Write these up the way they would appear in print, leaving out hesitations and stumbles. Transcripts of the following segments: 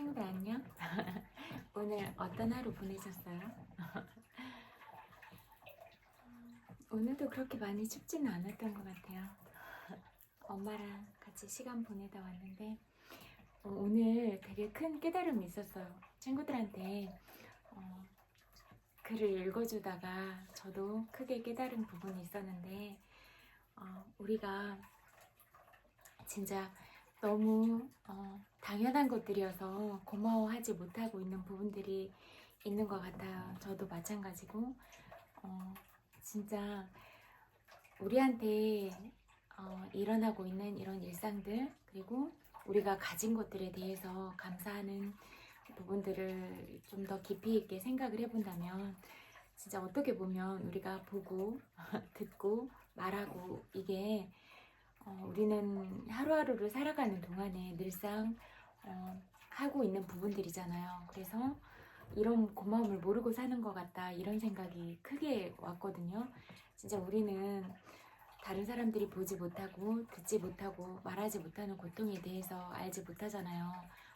친구들 안녕? 오늘 어떤 하루 보내셨어요? 오늘도 그렇게 많이 춥지는 않았던 것 같아요. 엄마랑 같이 시간 보내다 왔는데 오늘 되게 큰 깨달음이 있었어요. 친구들한테 글을 읽어주다가 저도 크게 깨달은 부분이 있었는데 우리가 진짜 너무 당연한 것들이어서 고마워하지 못하고 있는 부분들이 있는 것 같아요. 저도 마찬가지고 진짜 우리한테 일어나고 있는 이런 일상들, 그리고 우리가 가진 것들에 대해서 감사하는 부분들을 좀 더 깊이 있게 생각을 해본다면 진짜 어떻게 보면 우리가 보고 듣고 말하고 이게 우리는 하루하루를 살아가는 동안에 늘상 하고 있는 부분들이잖아요. 그래서 이런 고마움을 모르고 사는 것 같다, 이런 생각이 크게 왔거든요. 진짜 우리는 다른 사람들이 보지 못하고 듣지 못하고 말하지 못하는 고통에 대해서 알지 못하잖아요.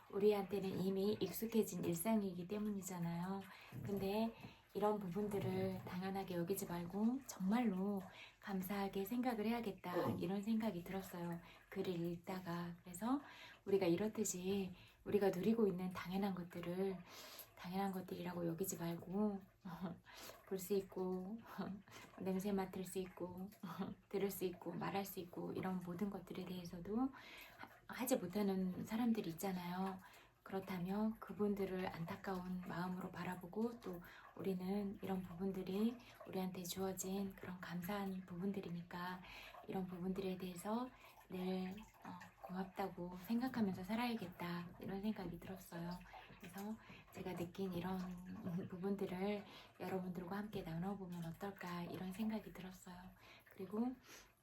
우리한테는 이미 익숙해진 일상이기 때문이잖아요. 근데 이런 부분들을 당연하게 여기지 말고 정말로 감사하게 생각을 해야겠다, 이런 생각이 들었어요. 글을 읽다가. 그래서 우리가 이렇듯이 우리가 누리고 있는 당연한 것들을 당연한 것들이라고 여기지 말고 볼 수 있고 냄새 맡을 수 있고 들을 수 있고 말할 수 있고 이런 모든 것들에 대해서도 하지 못하는 사람들이 있잖아요. 그렇다면 그분들을 안타까운 마음으로 바라보고, 또 우리는 이런 부분들이 우리한테 주어진 그런 감사한 부분들이니까 이런 부분들에 대해서 늘 고맙다고 생각하면서 살아야겠다, 이런 생각이 들었어요. 그래서 제가 느낀 이런 부분들을 여러분들과 함께 나눠보면 어떨까, 이런 생각이 들었어요. 그리고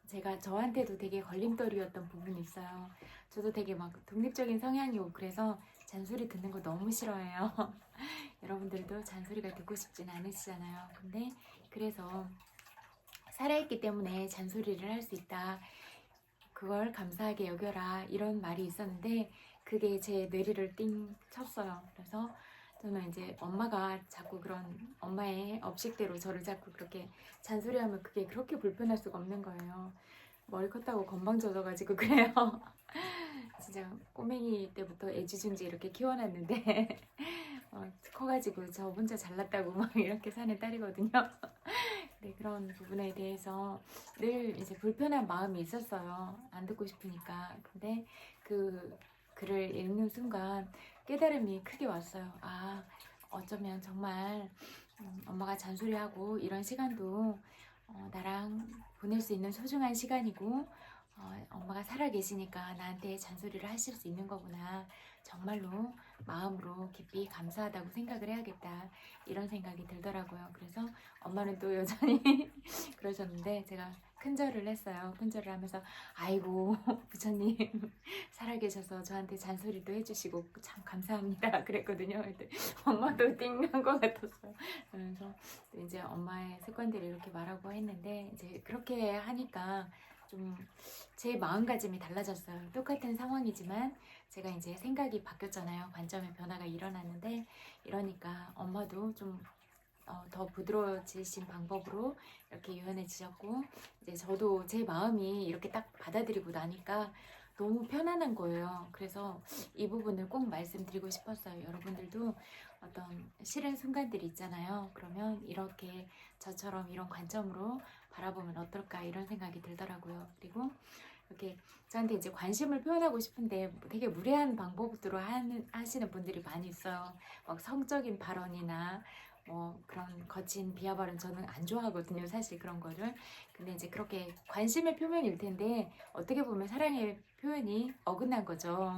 제가 저한테도 되게 걸림돌이었던 부분이 있어요. 저도 되게 막 독립적인 성향이고 그래서 잔소리 듣는 거 너무 싫어해요. 여러분들도 잔소리가 듣고 싶진 않으시잖아요. 근데 그래서 살아있기 때문에 잔소리를 할 수 있다, 그걸 감사하게 여겨라, 이런 말이 있었는데 그게 제 뇌리를 띵 쳤어요. 그래서 저는 이제 엄마가 자꾸 그런 엄마의 업식대로 저를 자꾸 그렇게 잔소리하면 그게 그렇게 불편할 수가 없는 거예요. 머리 컸다고 건방 져져가지고 그래요. 진짜 꼬맹이 때부터 애지중지 이렇게 키워놨는데 커가지고 저 혼자 잘났다고 막 이렇게 사는 딸이거든요. 네, 그런 부분에 대해서 늘 이제 불편한 마음이 있었어요. 안 듣고 싶으니까. 근데 그 글을 읽는 순간 깨달음이 크게 왔어요. 아, 어쩌면 정말 엄마가 잔소리하고 이런 시간도 나랑 보낼 수 있는 소중한 시간이고, 엄마가 살아계시니까 나한테 잔소리를 하실 수 있는 거구나, 정말로 마음으로 깊이 감사하다고 생각을 해야겠다, 이런 생각이 들더라고요. 그래서 엄마는 또 여전히 그러셨는데 제가 큰절을 했어요. 큰절을 하면서 아이고 부처님 살아계셔서 저한테 잔소리도 해주시고 참 감사합니다, 그랬거든요. 근데 엄마도 띵난 것 같았어요. 그래서 이제 엄마의 습관대로 이렇게 말하고 했는데 이제 그렇게 하니까 좀 제 마음가짐이 달라졌어요. 똑같은 상황이지만 제가 이제 생각이 바뀌었잖아요. 관점의 변화가 일어났는데, 이러니까 엄마도 좀 더 부드러워지신 방법으로 이렇게 유연해지셨고, 이제 저도 제 마음이 이렇게 딱 받아들이고 나니까 너무 편안한 거예요. 그래서 이 부분을 꼭 말씀드리고 싶었어요. 여러분들도 어떤 싫은 순간들이 있잖아요. 그러면 이렇게 저처럼 이런 관점으로 바라보면 어떨까, 이런 생각이 들더라고요. 그리고 이렇게 저한테 이제 관심을 표현하고 싶은데 되게 무례한 방법으로 하시는 분들이 많이 있어요. 막 성적인 발언이나 뭐 그런 거친 비하 발언 저는 안 좋아하거든요, 사실 그런 거를. 근데 이제 그렇게 관심의 표현일 텐데 어떻게 보면 사랑의 표현이 어긋난 거죠.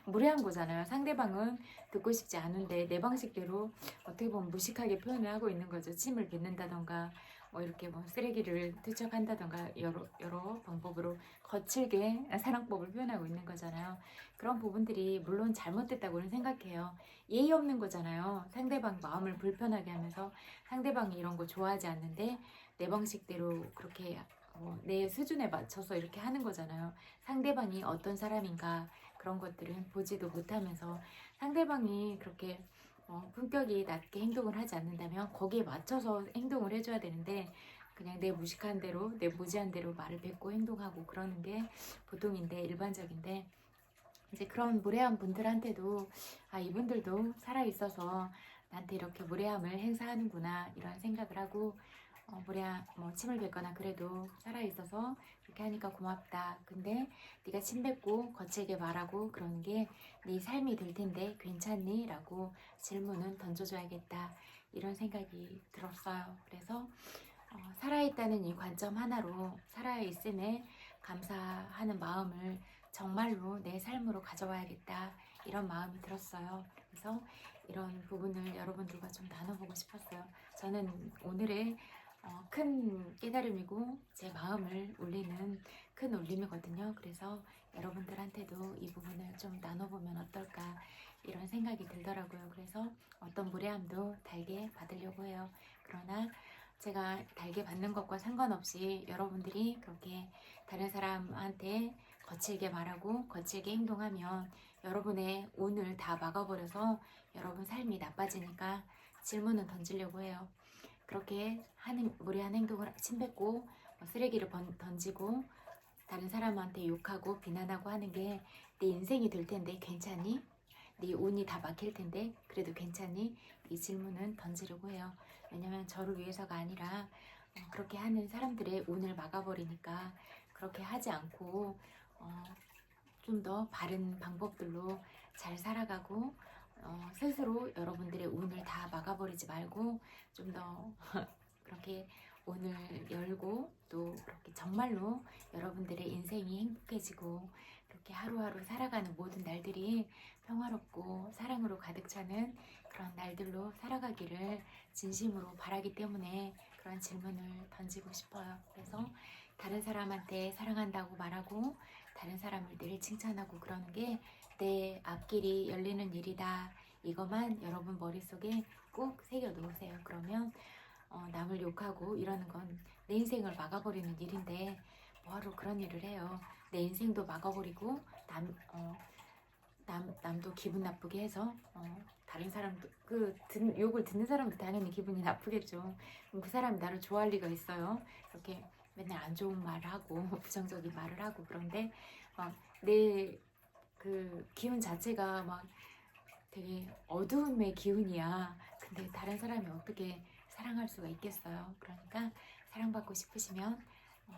무례한 거잖아요. 상대방은 듣고 싶지 않은데 내 방식대로 어떻게 보면 무식하게 표현을 하고 있는 거죠. 침을 뱉는다던가 뭐 이렇게 뭐 쓰레기를 투척한다던가 여러 방법으로 거칠게 사랑법을 표현하고 있는 거잖아요. 그런 부분들이 물론 잘못됐다고는 생각해요. 예의 없는 거잖아요. 상대방 마음을 불편하게 하면서 상대방이 이런 거 좋아하지 않는데 내 방식대로 그렇게 내 수준에 맞춰서 이렇게 하는 거잖아요. 상대방이 어떤 사람인가, 그런 것들은 보지도 못하면서 상대방이 그렇게 품격이 낮게 행동을 하지 않는다면 거기에 맞춰서 행동을 해줘야 되는데 그냥 내 무식한 대로 내 무지한 대로 말을 뱉고 행동하고 그러는 게 보통인데 일반적인데 이제 그런 무례한 분들한테도 이분들도 살아있어서 나한테 이렇게 무례함을 행사하는구나 이런 생각을 하고 무례한 침을 뱉거나 그래도 살아있어서 그렇게 하니까 고맙다. 근데 네가 침 뱉고 거칠게 말하고 그러는 게 네 삶이 될 텐데 괜찮니? 라고 질문은 던져줘야겠다. 이런 생각이 들었어요. 그래서 살아있다는 이 관점 하나로 살아있음에 감사하는 마음을 정말로 내 삶으로 가져와야겠다 이런 마음이 들었어요. 그래서 이런 부분을 여러분들과 좀 나눠보고 싶었어요. 저는 오늘의 큰 깨달음이고 제 마음을 울리는 큰 울림이거든요. 그래서 여러분들한테도 이 부분을 좀 나눠보면 어떨까 이런 생각이 들더라고요. 그래서 어떤 무례함도 달게 받으려고 해요. 그러나 제가 달게 받는 것과 상관없이 여러분들이 그렇게 다른 사람한테 거칠게 말하고 거칠게 행동하면 여러분의 운을 다 막아버려서 여러분 삶이 나빠지니까 질문은 던지려고 해요. 그렇게 하는 무례한 행동을 침뱉고 쓰레기를 던지고 다른 사람한테 욕하고 비난하고 하는 게 내 인생이 될 텐데 괜찮니? 네 운이 다 막힐 텐데 그래도 괜찮니? 이 질문은 던지려고 해요. 왜냐면 저를 위해서가 아니라 그렇게 하는 사람들의 운을 막아버리니까 그렇게 하지 않고 좀 더 바른 방법들로 잘 살아가고 스스로 여러분들의 운을 다 막아버리지 말고 좀 더 그렇게 오늘 열고 또 그렇게 정말로 여러분들의 인생이 행복해지고 그렇게 하루하루 살아가는 모든 날들이 평화롭고 사랑으로 가득 차는 그런 날들로 살아가기를 진심으로 바라기 때문에 그런 질문을 던지고 싶어요. 그래서 다른 사람한테 사랑한다고 말하고 다른 사람을 늘 칭찬하고 그러는 게 내 앞길이 열리는 일이다. 이것만 여러분 머릿속에 꼭 새겨 놓으세요. 그러면 남을 욕하고 이러는 건 내 인생을 막아버리는 일인데 뭐하러 그런 일을 해요. 내 인생도 막아버리고 남도 기분 나쁘게 해서 다른 사람도 욕을 듣는 사람도 당연히 기분이 나쁘겠죠. 그럼 그 사람이 나를 좋아할 리가 있어요. 이렇게 맨날 안 좋은 말을 하고 부정적인 말을 하고 그런데 내 그 기운 자체가 막 되게 어두움의 기운이야. 근데 다른 사람이 어떻게 사랑할 수가 있겠어요. 그러니까 사랑받고 싶으시면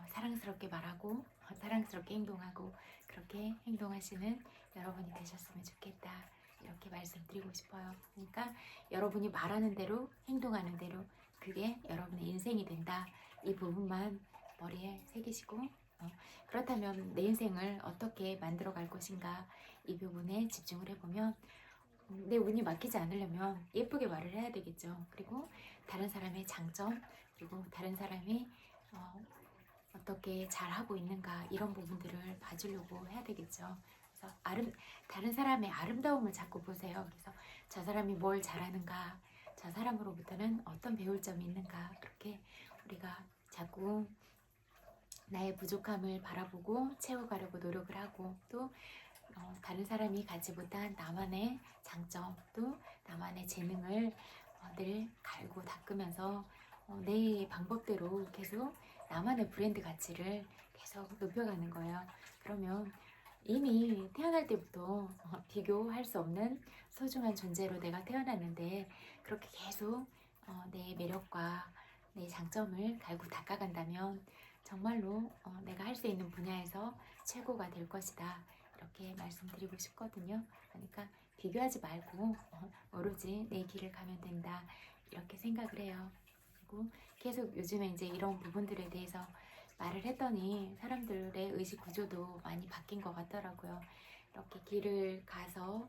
사랑스럽게 말하고 사랑스럽게 행동하고 그렇게 행동하시는 여러분이 되셨으면 좋겠다. 이렇게 말씀드리고 싶어요. 그러니까 여러분이 말하는 대로 행동하는 대로 그게 여러분의 인생이 된다. 이 부분만 머리에 새기시고 그렇다면 내 인생을 어떻게 만들어 갈 것인가 이 부분에 집중을 해보면 내 운이 막히지 않으려면 예쁘게 말을 해야 되겠죠. 그리고 다른 사람의 장점 그리고 다른 사람이 어떻게 잘하고 있는가 이런 부분들을 봐주려고 해야 되겠죠. 그래서 다른 사람의 아름다움을 자꾸 보세요. 그래서 저 사람이 뭘 잘하는가 저 사람으로부터는 어떤 배울 점이 있는가 그렇게 우리가 자꾸 나의 부족함을 바라보고 채워가려고 노력을 하고 또 다른 사람이 가지 못한 나만의 장점 또 나만의 재능을 늘 갈고 닦으면서 내 방법대로 계속 나만의 브랜드 가치를 계속 높여가는 거예요. 그러면 이미 태어날 때부터 비교할 수 없는 소중한 존재로 내가 태어났는데 그렇게 계속 내 매력과 내 장점을 갈고 닦아간다면 정말로 내가 할 수 있는 분야에서 최고가 될 것이다. 이렇게 말씀드리고 싶거든요. 그러니까 비교하지 말고 오로지 내 길을 가면 된다. 이렇게 생각을 해요. 그리고 계속 요즘에 이제 이런 부분들에 대해서 말을 했더니 사람들의 의식 구조도 많이 바뀐 것 같더라고요. 이렇게 길을 가서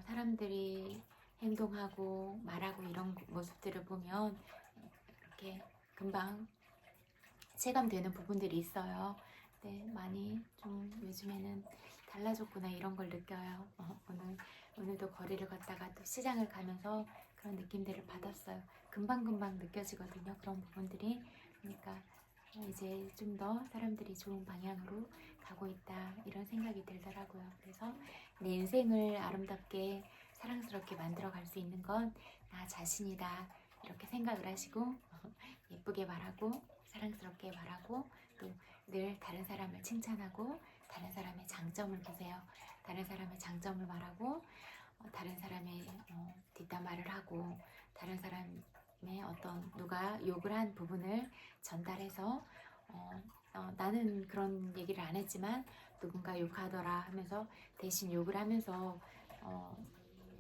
사람들이 행동하고 말하고 이런 모습들을 보면 이렇게 금방 체감되는 부분들이 있어요. 네, 많이 좀 요즘에는 달라졌구나 이런 걸 느껴요. 오늘도 거리를 걷다가 또 시장을 가면서 그런 느낌들을 받았어요. 금방금방 느껴지거든요. 그런 부분들이. 그러니까 이제 좀 더 사람들이 좋은 방향으로 가고 있다 이런 생각이 들더라고요. 그래서 내 인생을 아름답게 사랑스럽게 만들어 갈 수 있는 건 나 자신이다. 이렇게 생각을 하시고 예쁘게 말하고 사랑스럽게 말하고 또 늘 다른 사람을 칭찬하고 다른 사람의 장점을 보세요. 다른 사람의 장점을 말하고 다른 사람의 뒷담화를 하고 다른 사람의 어떤 누가 욕을 한 부분을 전달해서 나는 그런 얘기를 안 했지만 누군가 욕하더라 하면서 대신 욕을 하면서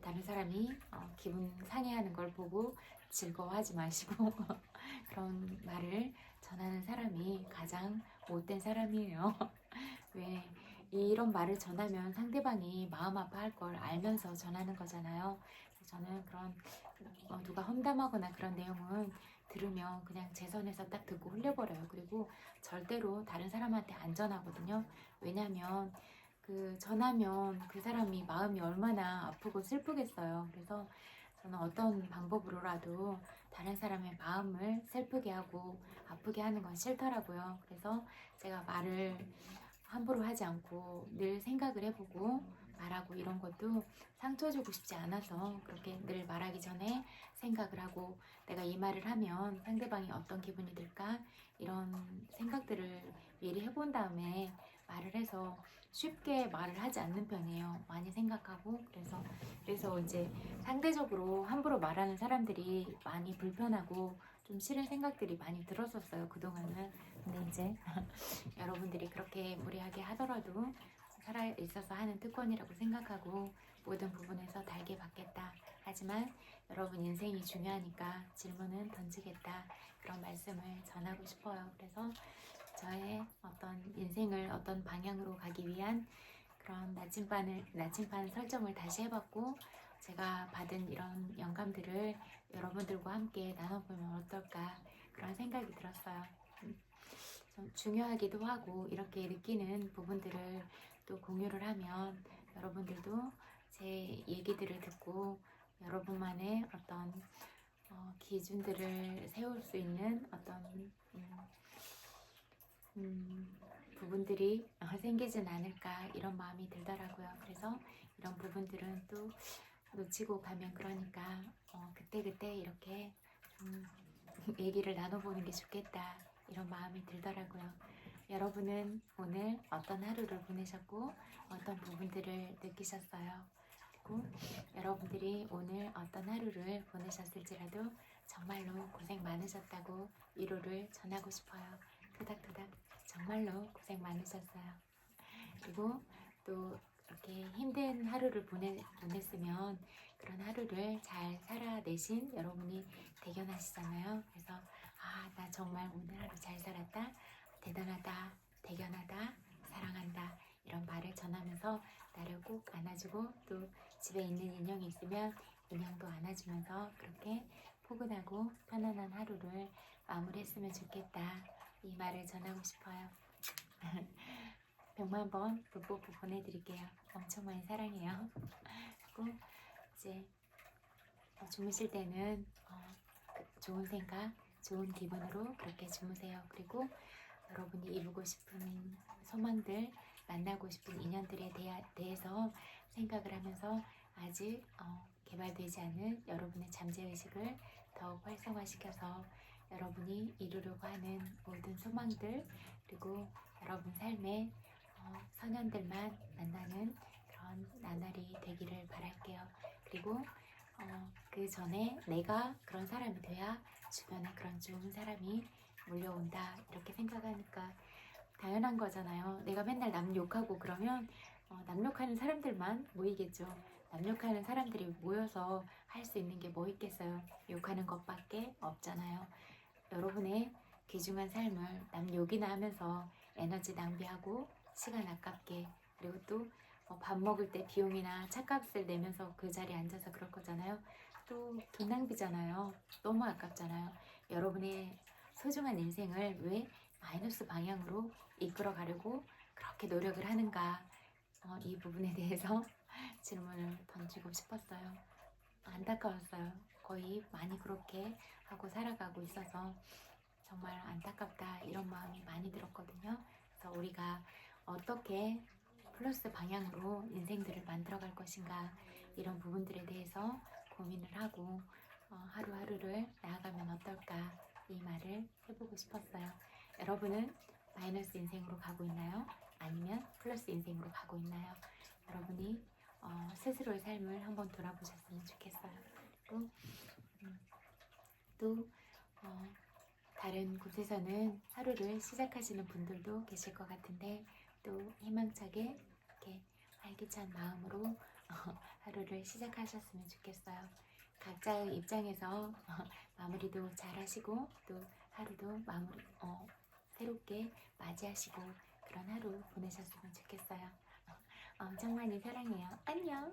다른 사람이 기분 상해하는 걸 보고 즐거워하지 마시고 그런 말을 전하는 사람이 가장 못된 사람이에요. 왜 이런 말을 전하면 상대방이 마음 아파할 걸 알면서 전하는 거잖아요. 저는 그런 누가 험담하거나 그런 내용은 들으면 그냥 제 선에서 딱 듣고 흘려버려요. 그리고 절대로 다른 사람한테 안 전하거든요. 왜냐면 그 전하면 그 사람이 마음이 얼마나 아프고 슬프겠어요. 그래서 저는 어떤 방법으로라도 다른 사람의 마음을 슬프게 하고 아프게 하는 건 싫더라고요. 그래서 제가 말을 함부로 하지 않고 늘 생각을 해보고 말하고 이런 것도 상처 주고 싶지 않아서 그렇게 늘 말하기 전에 생각을 하고 내가 이 말을 하면 상대방이 어떤 기분이 들까 이런 생각들을 미리 해본 다음에 말을 해서 쉽게 말을 하지 않는 편이에요. 많이 생각하고 그래서 이제 상대적으로 함부로 말하는 사람들이 많이 불편하고 좀 싫은 생각들이 많이 들었었어요. 그동안은. 근데 이제 여러분들이 그렇게 무리하게 하더라도 살아있어서 하는 특권이라고 생각하고 모든 부분에서 달게 받겠다. 하지만 여러분 인생이 중요하니까 질문은 던지겠다. 그런 말씀을 전하고 싶어요. 그래서 저의 어떤 인생을 어떤 방향으로 가기 위한 그런 나침반 설정을 다시 해봤고 제가 받은 이런 영감들을 여러분들과 함께 나눠보면 어떨까 그런 생각이 들었어요. 좀 중요하기도 하고 이렇게 느끼는 부분들을 또 공유를 하면 여러분들도 제 얘기들을 듣고 여러분만의 어떤 기준들을 세울 수 있는 어떤 부분들이 생기진 않을까 이런 마음이 들더라고요. 그래서 이런 부분들은 또 놓치고 가면 그러니까 그때그때 이렇게 좀 얘기를 나눠보는 게 좋겠다 이런 마음이 들더라고요. 여러분은 오늘 어떤 하루를 보내셨고 어떤 부분들을 느끼셨어요? 그리고 여러분들이 오늘 어떤 하루를 보내셨을지라도 정말로 고생 많으셨다고 위로를 전하고 싶어요. 토닥토닥 정말로 고생 많으셨어요. 그리고 또 이렇게 힘든 하루를 보냈으면 그런 하루를 잘 살아내신 여러분이 대견하시잖아요. 그래서 나 정말 오늘 하루 잘 살았다. 대단하다. 대견하다. 사랑한다. 이런 말을 전하면서 나를 꼭 안아주고 또 집에 있는 인형이 있으면 인형도 안아주면서 그렇게 포근하고 편안한 하루를 마무리했으면 좋겠다. 이 말을 전하고 싶어요. 100만 번 뽀뽀 보내드릴게요. 엄청 많이 사랑해요. 그리고 이제 주무실 때는 좋은 생각, 좋은 기분으로 그렇게 주무세요. 그리고 여러분이 이루고 싶은 소망들, 만나고 싶은 인연들에 대해서 생각을 하면서 아직 개발되지 않은 여러분의 잠재의식을 더욱 활성화시켜서 여러분이 이루려고 하는 모든 소망들 그리고 여러분 삶에 선연들만 만나는 그런 나날이 되기를 바랄게요. 그리고 그 전에 내가 그런 사람이 돼야 주변에 그런 좋은 사람이 몰려온다 이렇게 생각하니까 당연한 거잖아요. 내가 맨날 남 욕하고 그러면 남 욕하는 사람들만 모이겠죠. 남 욕하는 사람들이 모여서 할 수 있는 게 뭐 있겠어요. 욕하는 것밖에 없잖아요. 여러분의 귀중한 삶을 남 욕이나 하면서 에너지 낭비하고 시간 아깝게 그리고 또 밥 먹을 때 비용이나 차값을 내면서 그 자리에 앉아서 그럴 거잖아요. 또 돈 낭비잖아요. 너무 아깝잖아요. 여러분의 소중한 인생을 왜 마이너스 방향으로 이끌어 가려고 그렇게 노력을 하는가 이 부분에 대해서 질문을 던지고 싶었어요. 안타까웠어요. 거의 많이 그렇게 하고 살아가고 있어서 정말 안타깝다 이런 마음이 많이 들었거든요. 그래서 우리가 어떻게 플러스 방향으로 인생들을 만들어갈 것인가 이런 부분들에 대해서 고민을 하고 하루하루를 나아가면 어떨까 이 말을 해보고 싶었어요. 여러분은 마이너스 인생으로 가고 있나요? 아니면 플러스 인생으로 가고 있나요? 여러분이 스스로의 삶을 한번 돌아보셨으면 좋겠어요. 또 다른 곳에서는 하루를 시작하시는 분들도 계실 것 같은데 또 희망차게 이렇게 활기찬 마음으로 하루를 시작하셨으면 좋겠어요. 각자의 입장에서 마무리도 잘 하시고 또 하루도 새롭게 맞이하시고 그런 하루 보내셨으면 좋겠어요. 엄청 많이 사랑해요. 안녕.